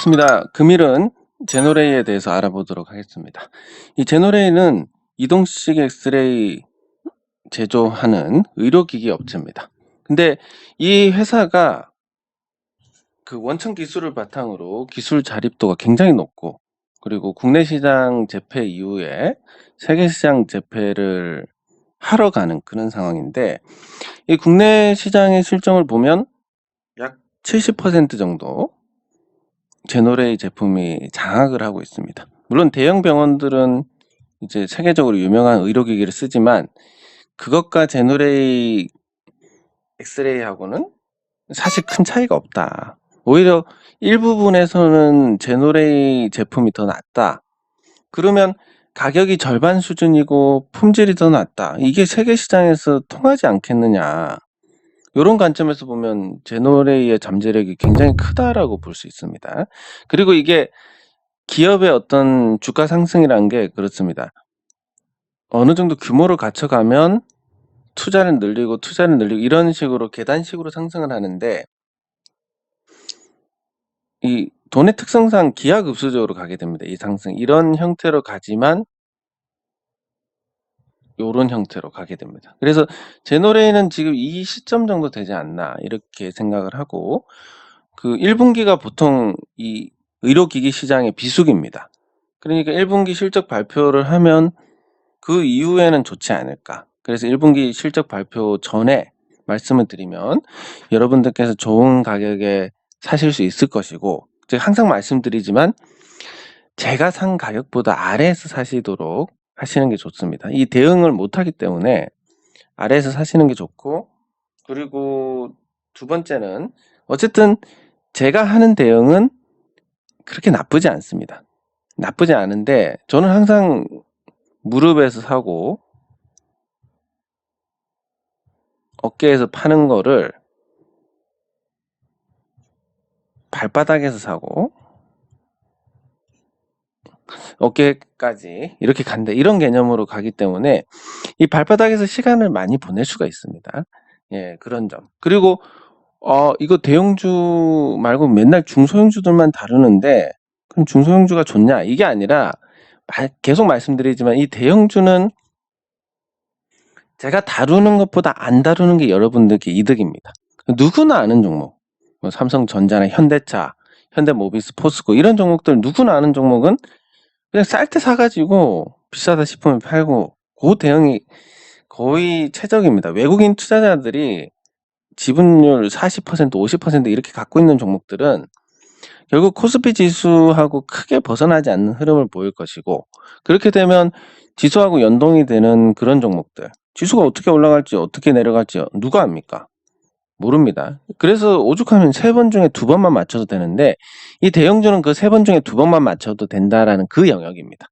반갑습니다. 금일은 제노레이에 대해서 알아보도록 하겠습니다. 이 제노레이는 이동식 엑스레이 제조하는 의료기기 업체입니다. 근데 이 회사가 그 원천 기술을 바탕으로 기술 자립도가 굉장히 높고, 그리고 국내 시장 재패 이후에 세계 시장 재패를 하러 가는 그런 상황인데, 이 국내 시장의 실정을 보면 약 70% 정도 제노레이 제품이 장악을 하고 있습니다. 물론 대형 병원들은 이제 세계적으로 유명한 의료기기를 쓰지만 그것과 제노레이 엑스레이하고는 사실 큰 차이가 없다. 오히려 일부분에서는 제노레이 제품이 더 낫다. 그러면 가격이 절반 수준이고 품질이 더 낫다. 이게 세계 시장에서 통하지 않겠느냐. 이런 관점에서 보면 제노레이의 잠재력이 굉장히 크다라고 볼 수 있습니다. 그리고 이게 기업의 어떤 주가 상승이라는 게 그렇습니다. 어느 정도 규모를 갖춰가면 투자를 늘리고 이런 식으로 계단식으로 상승을 하는데, 이 돈의 특성상 기하급수적으로 가게 됩니다. 이 상승 이런 형태로 가지만 요런 형태로 가게 됩니다. 그래서 제노레이는 지금 이 시점 정도 되지 않나 이렇게 생각을 하고, 그 1분기가 보통 이 의료기기 시장의 비수기입니다. 그러니까 1분기 실적 발표를 하면 그 이후에는 좋지 않을까. 그래서 1분기 실적 발표 전에 말씀을 드리면 여러분들께서 좋은 가격에 사실 수 있을 것이고, 제가 항상 말씀드리지만 제가 산 가격보다 아래에서 사시도록 하시는 게 좋습니다. 이 대응을 못하기 때문에 아래에서 사시는 게 좋고, 그리고 두 번째는 어쨌든 제가 하는 대응은 그렇게 나쁘지 않습니다. 나쁘지 않은데 저는 항상 무릎에서 사고 어깨에서 파는 거를 발바닥에서 사고 어깨까지 이렇게 간다, 이런 개념으로 가기 때문에 이 발바닥에서 시간을 많이 보낼 수가 있습니다. 예, 그런 점. 그리고 이거 대형주 말고 맨날 중소형주들만 다루는데 그럼 중소형주가 좋냐, 이게 아니라 계속 말씀드리지만 이 대형주는 제가 다루는 것보다 안 다루는 게 여러분들께 이득입니다. 누구나 아는 종목, 뭐 삼성전자나 현대차, 현대모비스, 포스코 이런 종목들 누구나 아는 종목은 그냥 쌀 때 사가지고 비싸다 싶으면 팔고, 그 대응이 거의 최적입니다. 외국인 투자자들이 지분율 40%, 50% 이렇게 갖고 있는 종목들은 결국 코스피 지수하고 크게 벗어나지 않는 흐름을 보일 것이고, 그렇게 되면 지수하고 연동이 되는 그런 종목들, 지수가 어떻게 올라갈지 어떻게 내려갈지 누가 압니까? 모릅니다. 그래서 오죽하면 3번 중에 2번만 맞춰도 되는데 이 대형주는 그 3번 중에 2번만 맞춰도 된다라는 그 영역입니다.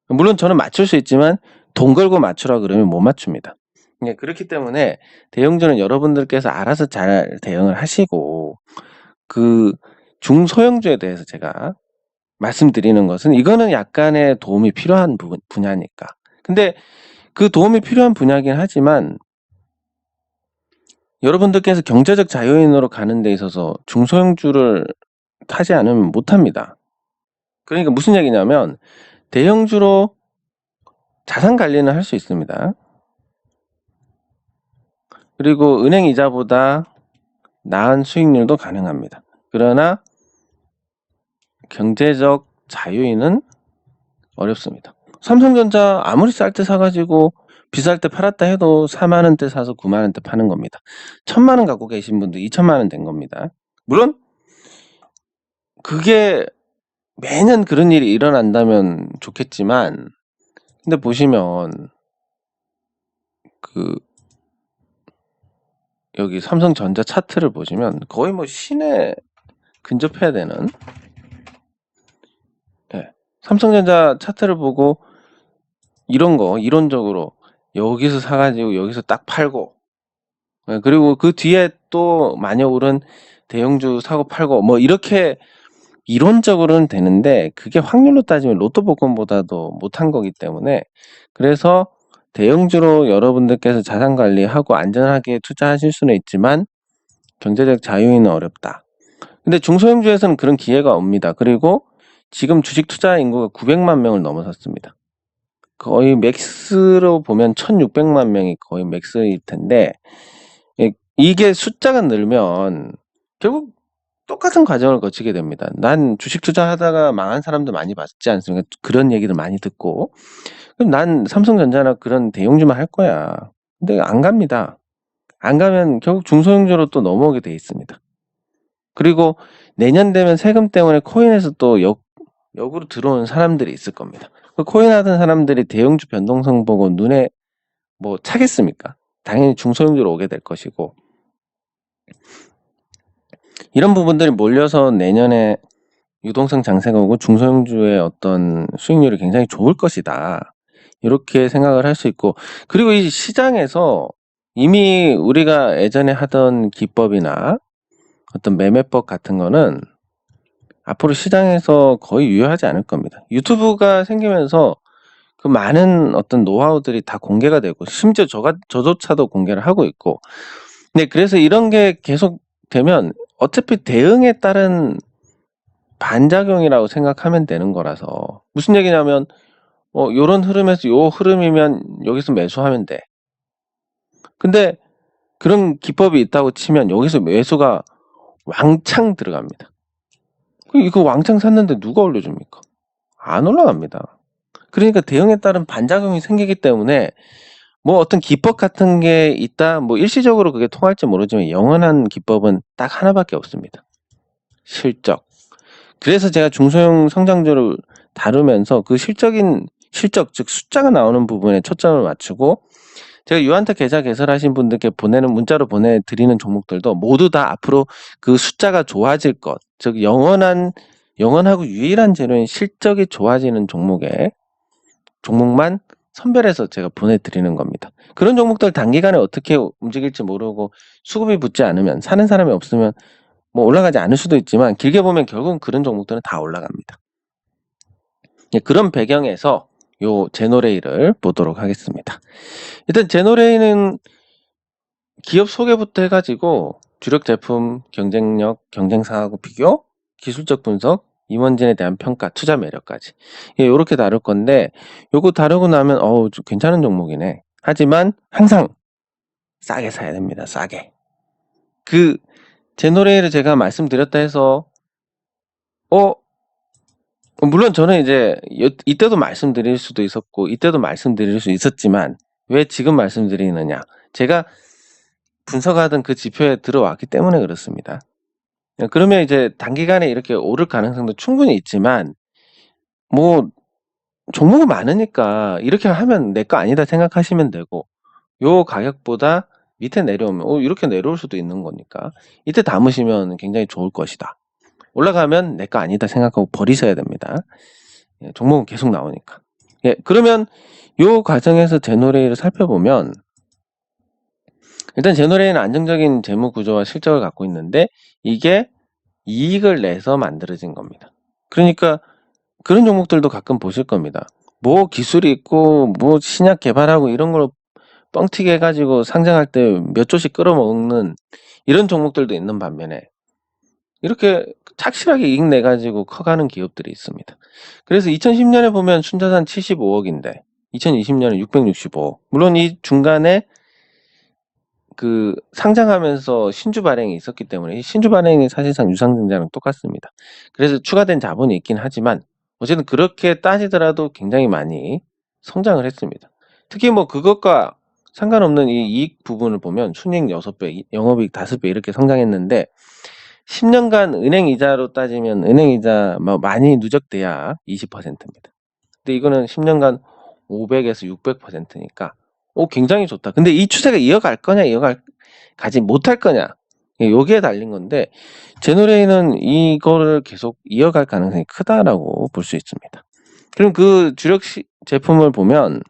물론 저는 맞출 수 있지만 돈 걸고 맞추라 그러면 못 맞춥니다. 예, 그렇기 때문에 대형주는 여러분들께서 알아서 잘 대응을 하시고, 그 중소형주에 대해서 제가 말씀드리는 것은 이거는 약간의 도움이 필요한 분야니까. 근데 그 도움이 필요한 분야긴 하지만 여러분들께서 경제적 자유인으로 가는 데 있어서 중소형주를 타지 않으면 못합니다. 그러니까 무슨 얘기냐면 대형주로 자산 관리는 할 수 있습니다. 그리고 은행 이자보다 나은 수익률도 가능합니다. 그러나 경제적 자유인은 어렵습니다. 삼성전자 아무리 쌀 때 사가지고 비쌀 때 팔았다 해도 4만 원대 사서 9만 원대 파는 겁니다. 1,000만 원 갖고 계신 분도 2천만 원 된 겁니다. 물론 그게 매년 그런 일이 일어난다면 좋겠지만, 근데 보시면 그 여기 삼성전자 차트를 보시면 거의 뭐 신에 근접해야 되는, 예, 삼성전자 차트를 보고 이런 거 이론적으로 여기서 사가지고 여기서 딱 팔고, 예, 그리고 그 뒤에 또 많이 오른 대형주 사고 팔고 뭐 이렇게 이론적으로는 되는데 그게 확률로 따지면 로또 복권보다도 못한 거기 때문에, 그래서 대형주로 여러분들께서 자산 관리하고 안전하게 투자하실 수는 있지만 경제적 자유인은 어렵다. 근데 중소형주에서는 그런 기회가 옵니다. 그리고 지금 주식 투자 인구가 900만 명을 넘어섰습니다. 거의 맥스로 보면 1600만 명이 거의 맥스일 텐데, 이게 숫자가 늘면 결국 똑같은 과정을 거치게 됩니다. 난 주식 투자하다가 망한 사람도 많이 봤지 않습니까? 그런 얘기를 많이 듣고. 그럼 난 삼성전자나 그런 대형주만 할 거야. 근데 안 갑니다. 안 가면 결국 중소형주로 또 넘어오게 돼 있습니다. 그리고 내년 되면 세금 때문에 코인에서 또 역으로 들어오는 사람들이 있을 겁니다. 그 코인 하던 사람들이 대형주 변동성 보고 눈에 뭐 차겠습니까? 당연히 중소형주로 오게 될 것이고, 이런 부분들이 몰려서 내년에 유동성 장세가 오고 중소형주의 어떤 수익률이 굉장히 좋을 것이다. 이렇게 생각을 할 수 있고, 그리고 이 시장에서 이미 우리가 예전에 하던 기법이나 어떤 매매법 같은 거는 앞으로 시장에서 거의 유효하지 않을 겁니다. 유튜브가 생기면서 그 많은 어떤 노하우들이 다 공개가 되고, 심지어 저조차도 공개를 하고 있고, 근데 그래서 이런 게 계속 되면 어차피 대응에 따른 반작용이라고 생각하면 되는 거라서, 무슨 얘기냐면 요런 흐름에서 요 흐름이면 여기서 매수하면 돼. 근데 그런 기법이 있다고 치면 여기서 매수가 왕창 들어갑니다. 이거 왕창 샀는데 누가 올려줍니까? 안 올라갑니다. 그러니까 대응에 따른 반작용이 생기기 때문에 뭐 어떤 기법 같은 게 있다, 뭐 일시적으로 그게 통할지 모르지만 영원한 기법은 딱 하나밖에 없습니다. 실적. 그래서 제가 중소형 성장주를 다루면서 그 실적, 즉 숫자가 나오는 부분에 초점을 맞추고, 제가 유한타 계좌 개설하신 분들께 보내는 문자로 보내드리는 종목들도 모두 다 앞으로 그 숫자가 좋아질 것, 즉 영원하고 유일한 재료인 실적이 좋아지는 종목만 선별해서 제가 보내드리는 겁니다. 그런 종목들 단기간에 어떻게 움직일지 모르고 수급이 붙지 않으면, 사는 사람이 없으면 뭐 올라가지 않을 수도 있지만, 길게 보면 결국은 그런 종목들은 다 올라갑니다. 그런 배경에서 요 제노레이를 보도록 하겠습니다. 일단 제노레이는 기업 소개부터 해가지고 주력 제품, 경쟁력, 경쟁사하고 비교, 기술적 분석, 임원진에 대한 평가, 투자 매력까지 요렇게 다룰 건데, 요거 다루고 나면 좀 괜찮은 종목이네. 하지만 항상 싸게 사야 됩니다. 싸게. 그 제노레이를 제가 말씀드렸다 해서 물론 저는 이제 이때도 말씀드릴 수도 있었고 이때도 말씀드릴 수 있었지만, 왜 지금 말씀드리느냐, 제가 분석하던 그 지표에 들어왔기 때문에 그렇습니다. 그러면 이제 단기간에 이렇게 오를 가능성도 충분히 있지만, 뭐 종목이 많으니까 이렇게 하면 내 거 아니다 생각하시면 되고, 요 가격보다 밑에 내려오면 이렇게 내려올 수도 있는 거니까 이때 담으시면 굉장히 좋을 것이다. 올라가면 내 거 아니다 생각하고 버리셔야 됩니다. 종목은 계속 나오니까. 그러면 요 과정에서 제노레이를 살펴보면, 일단 제노레이는 안정적인 재무 구조와 실적을 갖고 있는데 이게 이익을 내서 만들어진 겁니다. 그러니까 그런 종목들도 가끔 보실 겁니다. 뭐 기술이 있고 뭐 신약 개발하고 이런 걸 뻥튀기 해가지고 상장할 때 몇 조씩 끌어먹는 이런 종목들도 있는 반면에, 이렇게 착실하게 이익 내가지고 커가는 기업들이 있습니다. 그래서 2010년에 보면 순자산 75억인데 2020년에 665억. 물론 이 중간에 그 상장하면서 신주 발행이 있었기 때문에 이 신주 발행이 사실상 유상증자랑 똑같습니다. 그래서 추가된 자본이 있긴 하지만 어쨌든 그렇게 따지더라도 굉장히 많이 성장을 했습니다. 특히 뭐 그것과 상관없는 이 이익 부분을 보면 순이익 6배, 영업이익 5배 이렇게 성장했는데, 10년간 은행 이자로 따지면 은행 이자 뭐 많이 누적돼야 20%입니다. 근데 이거는 10년간 500에서 600%니까 굉장히 좋다. 근데 이 추세가 이어갈 거냐, 가지 못할 거냐, 여기에 달린 건데, 제노레이는 이거를 계속 이어갈 가능성이 크다라고 볼 수 있습니다. 그럼 그 주력 제품을 보면,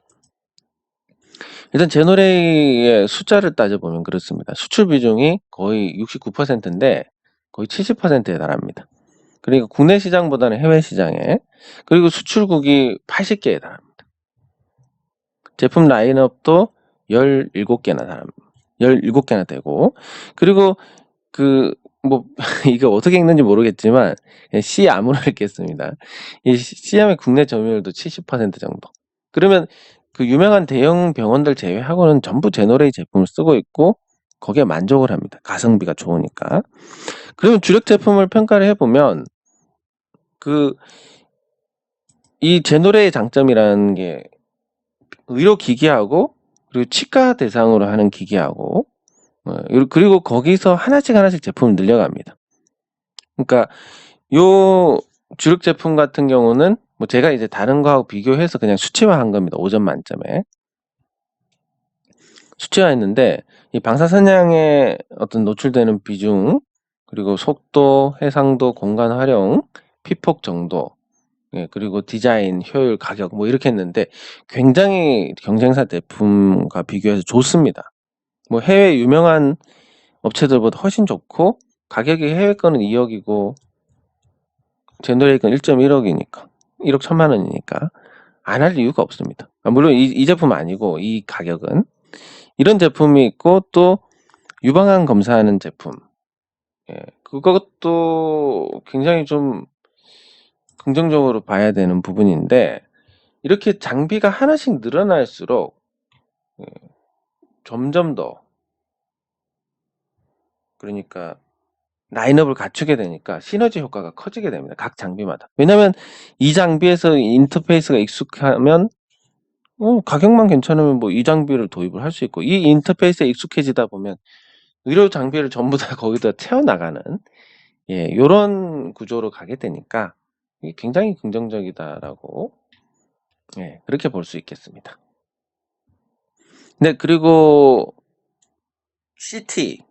일단 제노레이의 숫자를 따져보면 그렇습니다. 수출 비중이 거의 69%인데 거의 70%에 달합니다. 그러니까 국내 시장보다는 해외 시장에, 그리고 수출국이 80개에 달합니다. 제품 라인업도 17개나 되고, 그리고 뭐 이거 어떻게 읽는지 모르겠지만 시암으로 읽겠습니다. 이 시암의 국내 점유율도 70% 정도. 그러면 그 유명한 대형 병원들 제외하고는 전부 제노레이 제품을 쓰고 있고 거기에 만족을 합니다. 가성비가 좋으니까. 그러면 주력 제품을 평가를 해보면 이 제노레의 장점이라는 게 의료 기기하고 그리고 치과 대상으로 하는 기기하고 그리고 거기서 하나씩 제품을 늘려갑니다. 그러니까 요 주력 제품 같은 경우는 뭐 제가 이제 다른 거하고 비교해서 그냥 수치화한 겁니다. 5점 만점에 수치화했는데 이 방사선량에 어떤 노출되는 비중 그리고 속도, 해상도, 공간 활용, 피폭 정도 그리고 디자인, 효율, 가격 뭐 이렇게 했는데 굉장히 경쟁사 제품과 비교해서 좋습니다. 뭐 해외 유명한 업체들보다 훨씬 좋고 가격이 해외 거는 2억이고 제노레이 건 1.1억이니까 1억 1천만 원이니까 안 할 이유가 없습니다. 물론 이 제품 아니고 이 가격은 이런 제품이 있고 또 유방암 검사하는 제품 그것도 굉장히 좀 긍정적으로 봐야 되는 부분인데 이렇게 장비가 하나씩 늘어날수록 점점 더 그러니까 라인업을 갖추게 되니까 시너지 효과가 커지게 됩니다. 각 장비마다. 왜냐면 이 장비에서 인터페이스가 익숙하면 가격만 괜찮으면 뭐 이 장비를 도입을 할 수 있고 이 인터페이스에 익숙해지다 보면 의료 장비를 전부 다 거기다 채워나가는 요런 구조로 가게 되니까 이게 굉장히 긍정적이다라고 그렇게 볼 수 있겠습니다. 네, 그리고 CT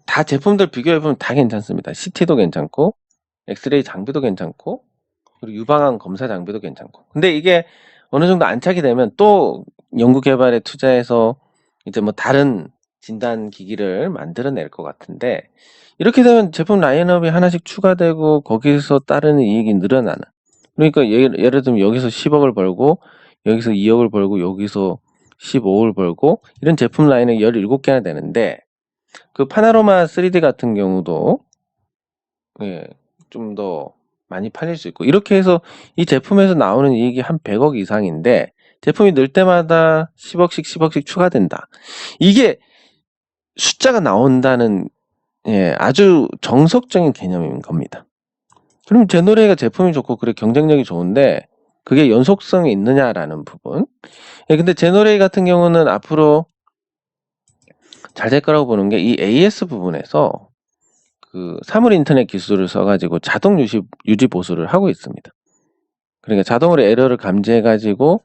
다 제품들 비교해보면 다 괜찮습니다. CT도 괜찮고 엑스레이 장비도 괜찮고 그리고 유방암 검사 장비도 괜찮고 근데 이게 어느 정도 안착이 되면 또 연구개발에 투자해서 이제 뭐 다른 진단 기기를 만들어낼 것 같은데 이렇게 되면 제품 라인업이 하나씩 추가되고 거기서 따르는 이익이 늘어나는 그러니까 예를 들면 여기서 10억을 벌고 여기서 2억을 벌고 여기서 15억을 벌고 이런 제품 라인이 17개나 되는데 그 파나로마 3D 같은 경우도 좀 더 많이 팔릴 수 있고 이렇게 해서 이 제품에서 나오는 이익이 한 100억 이상인데 제품이 늘 때마다 10억씩 추가된다. 이게 숫자가 나온다는 아주 정석적인 개념인 겁니다. 그럼 제노레이가 제품이 좋고 그래 경쟁력이 좋은데 그게 연속성이 있느냐라는 부분. 근데 제노레이 같은 경우는 앞으로 잘 될 거라고 보는 게 이 AS 부분에서 그 사물 인터넷 기술을 써가지고 자동 유지 보수를 하고 있습니다. 그러니까 자동으로 에러를 감지해가지고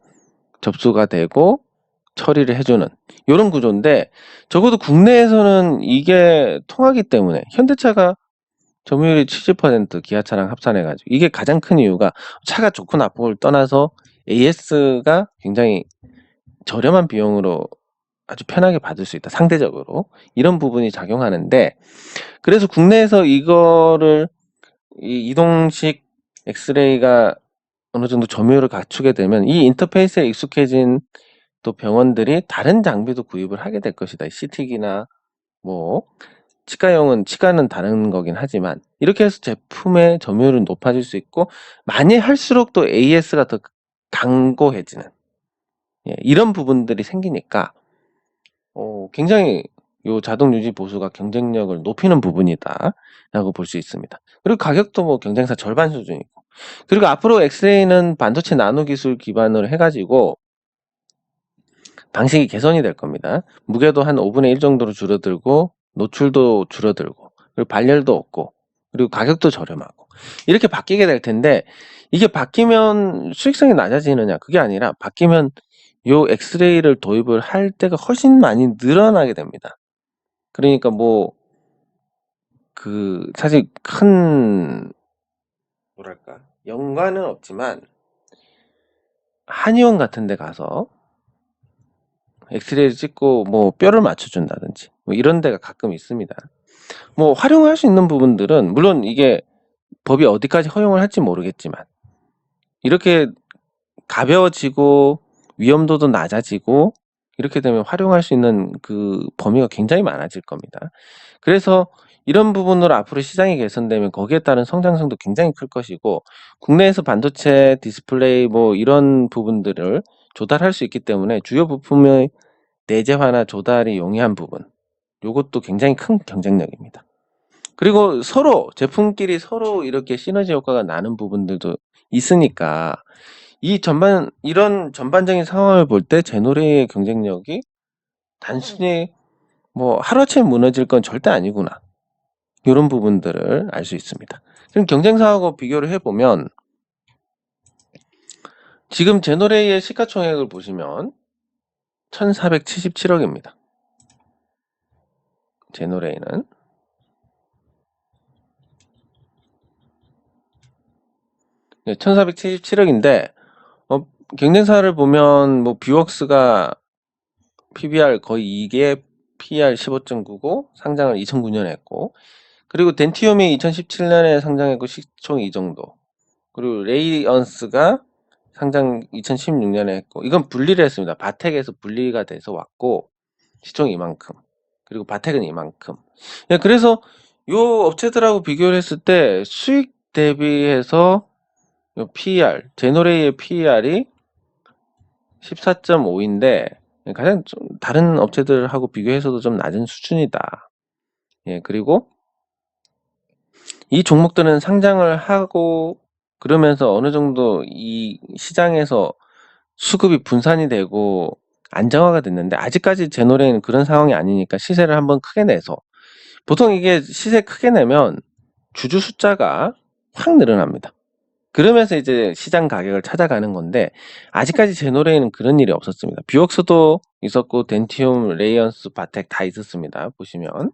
접수가 되고 처리를 해주는 이런 구조인데 적어도 국내에서는 이게 통하기 때문에 현대차가 점유율이 70% 기아차랑 합산해가지고 이게 가장 큰 이유가 차가 좋고 나쁘고를 떠나서 AS가 굉장히 저렴한 비용으로 아주 편하게 받을 수 있다. 상대적으로 이런 부분이 작용하는데 그래서 국내에서 이거를 이 이동식 엑스레이가 어느 정도 점유율을 갖추게 되면 이 인터페이스에 익숙해진 또 병원들이 다른 장비도 구입을 하게 될 것이다. CT기나 뭐 치과는 다른 거긴 하지만 이렇게 해서 제품의 점유율은 높아질 수 있고 많이 할수록 또 AS가 더 강고해지는 이런 부분들이 생기니까 굉장히 요 자동 유지 보수가 경쟁력을 높이는 부분이다 라고 볼 수 있습니다. 그리고 가격도 뭐 경쟁사 절반 수준이고 그리고 앞으로 엑스레이는 반도체 나노 기술 기반으로 해가지고 방식이 개선이 될 겁니다. 무게도 한 5분의 1 정도로 줄어들고 노출도 줄어들고 그리고 발열도 없고 그리고 가격도 저렴하고 이렇게 바뀌게 될 텐데 이게 바뀌면 수익성이 낮아지느냐 그게 아니라 바뀌면 요 엑스레이를 도입을 할 때가 훨씬 많이 늘어나게 됩니다. 그러니까 뭐 사실 큰 뭐랄까 연관은 없지만 한의원 같은 데 가서 엑스레이를 찍고 뭐 뼈를 맞춰준다든지 뭐 이런 데가 가끔 있습니다. 뭐 활용할 수 있는 부분들은 물론 이게 법이 어디까지 허용을 할지 모르겠지만 이렇게 가벼워지고 위험도도 낮아지고 이렇게 되면 활용할 수 있는 그 범위가 굉장히 많아질 겁니다. 그래서 이런 부분으로 앞으로 시장이 개선되면 거기에 따른 성장성도 굉장히 클 것이고, 국내에서 반도체, 디스플레이 뭐 이런 부분들을 조달할 수 있기 때문에 주요 부품의 내재화나 조달이 용이한 부분, 요것도 굉장히 큰 경쟁력입니다. 그리고 서로 제품끼리 서로 이렇게 시너지 효과가 나는 부분들도 있으니까, 이런 전반적인 상황을 볼 때 제노레의 경쟁력이 단순히 뭐 하루아침에 무너질 건 절대 아니구나, 이런 부분들을 알 수 있습니다. 그럼 경쟁사하고 비교를 해보면, 지금 제노레이의 시가총액을 보시면 1477억입니다. 제노레이는 1477억인데 경쟁사를 보면 뭐 뷰웍스가 PBR 거의 2개, PER 15.9고 상장을 2009년에 했고, 그리고 덴티움이 2017년에 상장했고 시총 이 정도, 그리고 레이언스가 상장 2016년에 했고, 이건 분리를 했습니다. 바텍에서 분리가 돼서 왔고 시총이 이만큼, 그리고 바텍은 이만큼. 그래서 요 업체들하고 비교를 했을 때 수익 대비해서 PER, 제노레이의 PER이 14.5인데 가장 좀 다른 업체들하고 비교해서도 좀 낮은 수준이다. 그리고 이 종목들은 상장을 하고 그러면서 어느 정도 이 시장에서 수급이 분산이 되고 안정화가 됐는데, 아직까지 제노레이는 그런 상황이 아니니까 시세를 한번 크게 내서, 보통 이게 시세 크게 내면 주주 숫자가 확 늘어납니다. 그러면서 이제 시장 가격을 찾아가는 건데, 아직까지 제노레이는 그런 일이 없었습니다. 뷰웍스도 있었고 덴티움, 레이언스, 바텍 다 있었습니다. 보시면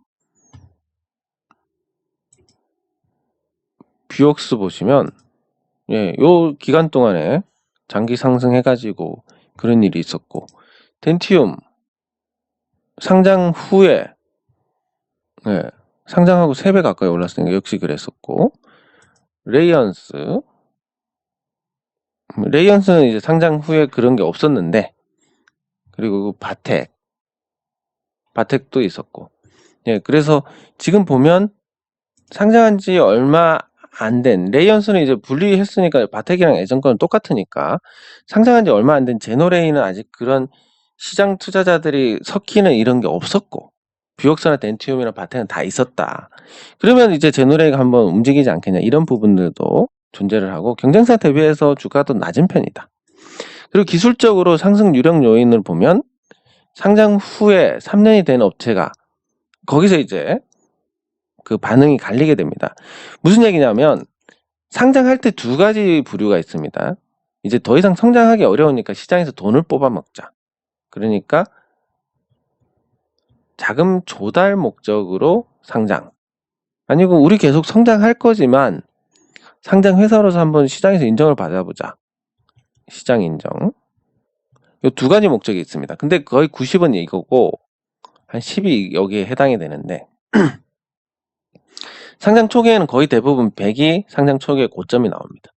뷰웍스 보시면 요 기간 동안에 장기 상승해가지고 그런 일이 있었고, 덴티움 상장 후에 상장하고 3배 가까이 올랐으니까 역시 그랬었고, 레이언스는 이제 상장 후에 그런 게 없었는데, 그리고 바텍도 있었고, 그래서 지금 보면 상장한 지 얼마 안 된, 레이언스는 이제 분리했으니까 바텍이랑 예전 거는 똑같으니까, 상장한 지 얼마 안 된 제노레이는 아직 그런 시장 투자자들이 섞이는 이런 게 없었고, 뷰웍스나 덴티움이나 바텍은 다 있었다. 그러면 이제 제노레이가 한번 움직이지 않겠냐, 이런 부분들도 존재를 하고, 경쟁사 대비해서 주가도 낮은 편이다. 그리고 기술적으로 상승 유력 요인을 보면 상장 후에 3년이 된 업체가, 거기서 이제 그 반응이 갈리게 됩니다. 무슨 얘기냐면, 상장할 때 2가지 부류가 있습니다. 이제 더 이상 성장하기 어려우니까 시장에서 돈을 뽑아 먹자, 그러니까 자금 조달 목적으로 상장, 아니고 우리 계속 성장할 거지만 상장 회사로서 한번 시장에서 인정을 받아보자, 시장 인정. 이 2가지 목적이 있습니다. 근데 거의 90은 이거고 한 10이 여기에 해당이 되는데, 상장 초기에는 거의 대부분 100이 상장 초기에 고점이 나옵니다.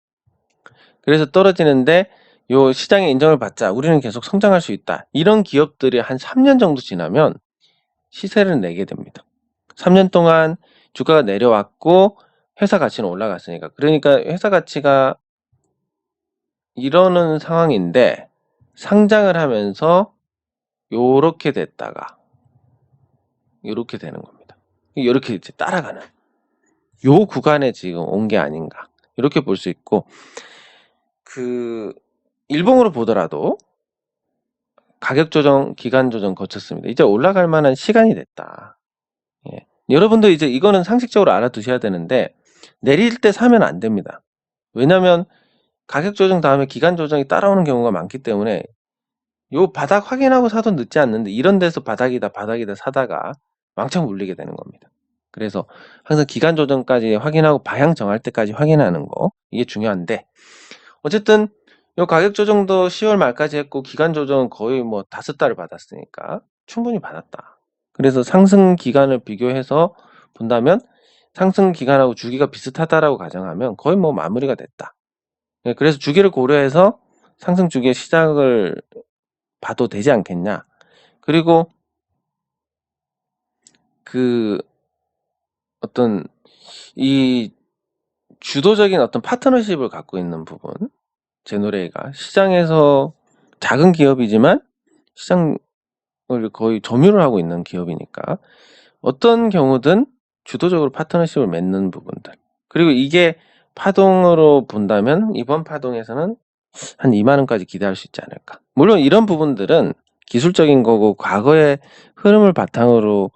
그래서 떨어지는데, 요 시장의 인정을 받자, 우리는 계속 성장할 수 있다, 이런 기업들이 한 3년 정도 지나면 시세를 내게 됩니다. 3년 동안 주가가 내려왔고 회사 가치는 올라갔으니까. 그러니까 회사 가치가 이러는 상황인데, 상장을 하면서 요렇게 됐다가 요렇게 되는 겁니다. 요렇게 이제 따라가는 요 구간에 지금 온 게 아닌가, 이렇게 볼 수 있고, 그 일봉으로 보더라도 가격 조정, 기간 조정 거쳤습니다. 이제 올라갈 만한 시간이 됐다. 여러분도 이제 이거는 상식적으로 알아두셔야 되는데, 내릴 때 사면 안 됩니다. 왜냐면 가격 조정 다음에 기간 조정이 따라오는 경우가 많기 때문에, 요 바닥 확인하고 사도 늦지 않는데, 이런 데서 바닥이다 사다가 왕창 물리게 되는 겁니다. 그래서 항상 기간 조정까지 확인하고 방향 정할 때까지 확인하는 거, 이게 중요한데, 어쨌든 요 가격 조정도 10월 말까지 했고 기간 조정은 거의 뭐 5달을 받았으니까 충분히 받았다. 그래서 상승 기간을 비교해서 본다면 상승 기간하고 주기가 비슷하다라고 가정하면 거의 뭐 마무리가 됐다. 그래서 주기를 고려해서 상승 주기의 시작을 봐도 되지 않겠냐, 그리고 그 어떤 이 주도적인 어떤 파트너십을 갖고 있는 부분, 제노레이가 시장에서 작은 기업이지만 시장을 거의 점유를 하고 있는 기업이니까 어떤 경우든 주도적으로 파트너십을 맺는 부분들, 그리고 이게 파동으로 본다면 이번 파동에서는 한 2만 원까지 기대할 수 있지 않을까. 물론 이런 부분들은 기술적인 거고 과거의 흐름을 바탕으로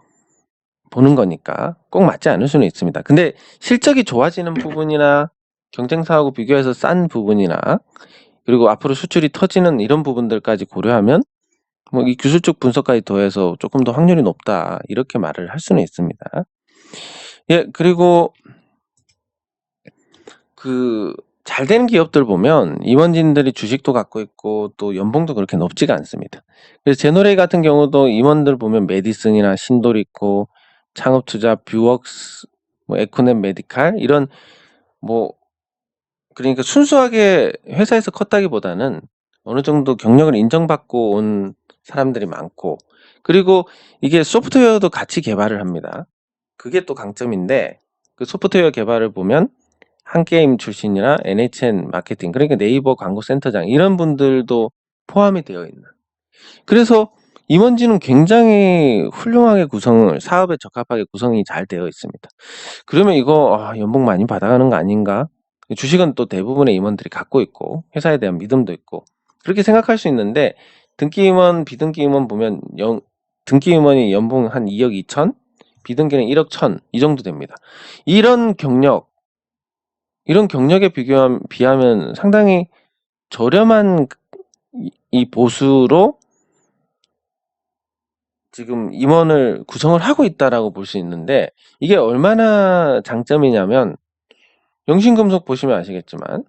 보는 거니까 꼭 맞지 않을 수는 있습니다. 근데 실적이 좋아지는 부분이나 경쟁사하고 비교해서 싼 부분이나 그리고 앞으로 수출이 터지는 이런 부분들까지 고려하면 뭐 이 기술적 분석까지 더해서 조금 더 확률이 높다 이렇게 말을 할 수는 있습니다. 예, 그리고 그 잘 되는 기업들 보면 임원진들이 주식도 갖고 있고 또 연봉도 그렇게 높지가 않습니다. 그래서 제노레이 같은 경우도 임원들 보면 메디슨이나 신도리코, 창업투자, 뷰웍스, 뭐 에코넷 메디칼 이런 뭐 그러니까 순수하게 회사에서 컸다기보다는 어느 정도 경력을 인정받고 온 사람들이 많고, 그리고 이게 소프트웨어도 같이 개발을 합니다. 그게 또 강점인데, 그 소프트웨어 개발을 보면 한게임 출신이나 NHN 마케팅, 그러니까 네이버 광고센터장 이런 분들도 포함이 되어 있는. 그래서 임원진은 굉장히 훌륭하게 사업에 적합하게 구성이 잘 되어 있습니다. 그러면 이거 연봉 많이 받아가는 거 아닌가? 주식은 또 대부분의 임원들이 갖고 있고 회사에 대한 믿음도 있고 그렇게 생각할 수 있는데, 등기 임원, 비등기 임원 보면 등기 임원이 연봉 한 2억 2천, 비등기는 1억 1천 이 정도 됩니다. 이런 경력에 비하면 상당히 저렴한 이 보수로 지금 임원을 구성을 하고 있다라고 볼 수 있는데, 이게 얼마나 장점이냐면 영신금속 보시면 아시겠지만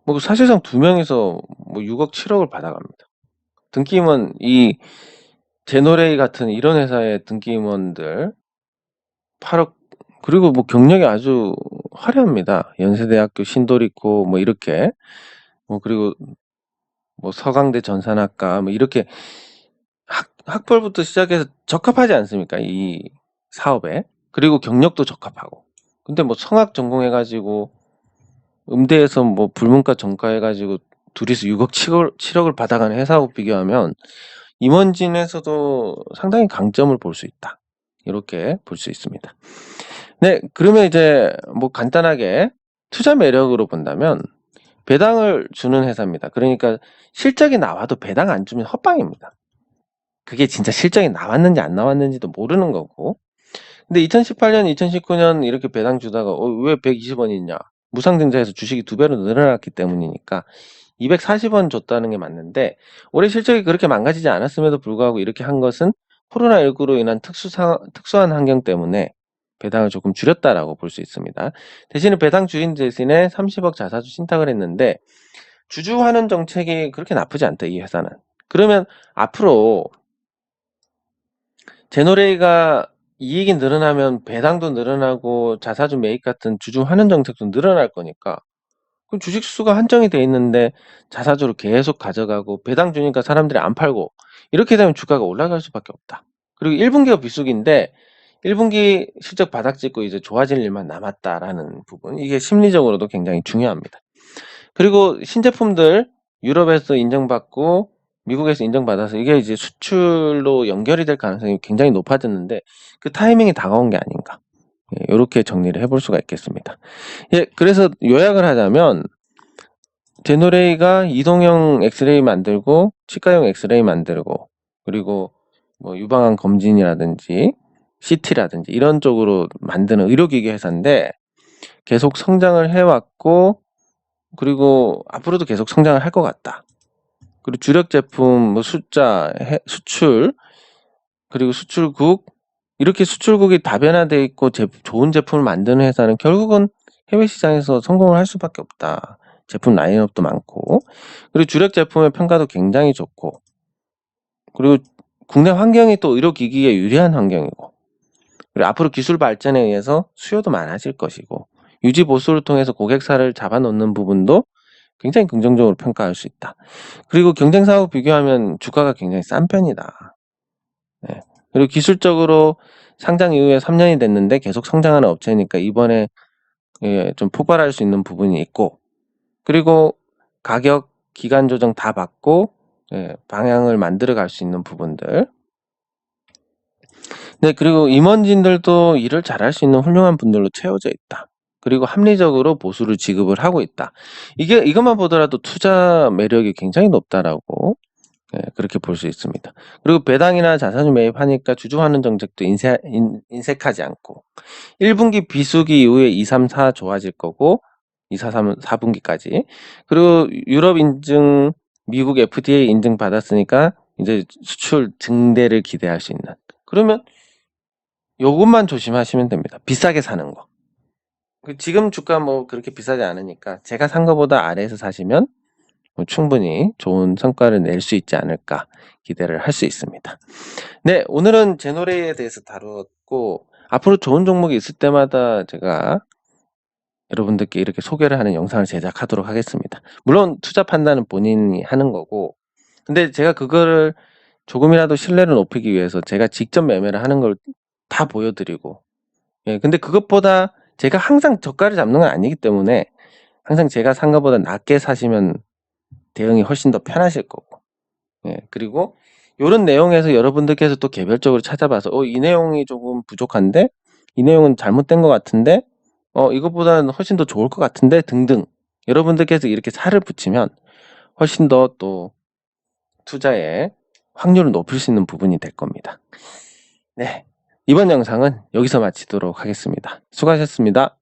뭐 사실상 2명에서 뭐 6억 7억을 받아갑니다. 등기임원, 이 제노레이 같은 이런 회사의 등기임원들 8억, 그리고 뭐 경력이 아주 화려합니다. 연세대학교 신도리코 뭐 이렇게 뭐 그리고 뭐 서강대 전산학과 뭐 이렇게 학벌부터 시작해서 적합하지 않습니까? 이 사업에. 그리고 경력도 적합하고. 근데 뭐 성악 전공해가지고 음대에서 뭐 불문과 전과해가지고 둘이서 6억 7억을 받아가는 회사하고 비교하면 임원진에서도 상당히 강점을 볼 수 있다. 이렇게 볼 수 있습니다. 네, 그러면 이제 뭐 간단하게 투자 매력으로 본다면 배당을 주는 회사입니다. 그러니까 실적이 나와도 배당 안 주면 헛방입니다. 그게 진짜 실적이 나왔는지 안 나왔는지도 모르는 거고. 근데 2018년, 2019년 이렇게 배당 주다가 왜 120원이 있냐? 무상증자에서 주식이 2배로 늘어났기 때문이니까 240원 줬다는 게 맞는데, 올해 실적이 그렇게 망가지지 않았음에도 불구하고 이렇게 한 것은 코로나19로 인한 특수한 환경 때문에 배당을 조금 줄였다라고 볼 수 있습니다. 대신에 배당 줄인 대신에 30억 자사주 신탁을 했는데, 주주환원 정책이 그렇게 나쁘지 않다, 이 회사는. 그러면 앞으로 제노레이가 이익이 늘어나면 배당도 늘어나고 자사주 매입 같은 주주 환원 정책도 늘어날 거니까, 그럼 주식 수가 한정이 돼 있는데 자사주로 계속 가져가고 배당 주니까 사람들이 안 팔고 이렇게 되면 주가가 올라갈 수밖에 없다. 그리고 1분기가 비수기인데 1분기 실적 바닥 찍고 이제 좋아질 일만 남았다라는 부분, 이게 심리적으로도 굉장히 중요합니다. 그리고 신제품들 유럽에서 인정받고 미국에서 인정받아서 이게 이제 수출로 연결이 될 가능성이 굉장히 높아졌는데 그 타이밍이 다가온 게 아닌가, 이렇게 정리를 해볼 수가 있겠습니다. 예, 그래서 요약을 하자면 제노레이가 이동형 엑스레이 만들고 치과용 엑스레이 만들고 그리고 뭐 유방암 검진이라든지 CT라든지 이런 쪽으로 만드는 의료기기 회사인데 계속 성장을 해왔고, 그리고 앞으로도 계속 성장을 할 것 같다. 그리고 주력 제품, 뭐 수출, 그리고 수출국, 이렇게 수출국이 다변화되어 있고 좋은 제품을 만드는 회사는 결국은 해외 시장에서 성공을 할 수밖에 없다. 제품 라인업도 많고, 그리고 주력 제품의 평가도 굉장히 좋고, 그리고 국내 환경이 또 의료기기에 유리한 환경이고, 그리고 앞으로 기술 발전에 의해서 수요도 많아질 것이고, 유지 보수를 통해서 고객사를 잡아놓는 부분도 굉장히 긍정적으로 평가할 수 있다. 그리고 경쟁사하고 비교하면 주가가 굉장히 싼 편이다. 네. 그리고 기술적으로 상장 이후에 3년이 됐는데 계속 성장하는 업체니까 이번에 좀 폭발할 수 있는 부분이 있고, 그리고 가격, 기간 조정 다 받고 방향을 만들어 갈 수 있는 부분들. 네, 그리고 임원진들도 일을 잘할 수 있는 훌륭한 분들로 채워져 있다. 그리고 합리적으로 보수를 지급을 하고 있다. 이것만 보더라도 투자 매력이 굉장히 높다라고 그렇게 볼 수 있습니다. 그리고 배당이나 자산을 매입하니까 주주환원 정책도 인색하지 않고 1분기 비수기 이후에 2, 3, 4 좋아질 거고 2, 4, 3, 4분기까지. 그리고 유럽 인증, 미국 FDA 인증 받았으니까 이제 수출 증대를 기대할 수 있는. 그러면 요것만 조심하시면 됩니다. 비싸게 사는 거. 지금 주가 뭐 그렇게 비싸지 않으니까 제가 산 거보다 아래에서 사시면 충분히 좋은 성과를 낼 수 있지 않을까 기대를 할 수 있습니다. 네, 오늘은 제노레이에 대해서 다루었고, 앞으로 좋은 종목이 있을 때마다 제가 여러분들께 이렇게 소개를 하는 영상을 제작하도록 하겠습니다. 물론 투자 판단은 본인이 하는 거고, 근데 제가 그거를 조금이라도 신뢰를 높이기 위해서 제가 직접 매매를 하는 걸 다 보여드리고, 근데 그것보다 제가 항상 저가를 잡는 건 아니기 때문에 항상 제가 산 것보다 낮게 사시면 대응이 훨씬 더 편하실 거고, 그리고 이런 내용에서 여러분들께서 또 개별적으로 찾아봐서 이 내용이 조금 부족한데, 이 내용은 잘못된 것 같은데, 이것보다는 훨씬 더 좋을 것 같은데 등등 여러분들께서 이렇게 살을 붙이면 훨씬 더 또 투자의 확률을 높일 수 있는 부분이 될 겁니다. 네, 이번 영상은 여기서 마치도록 하겠습니다. 수고하셨습니다.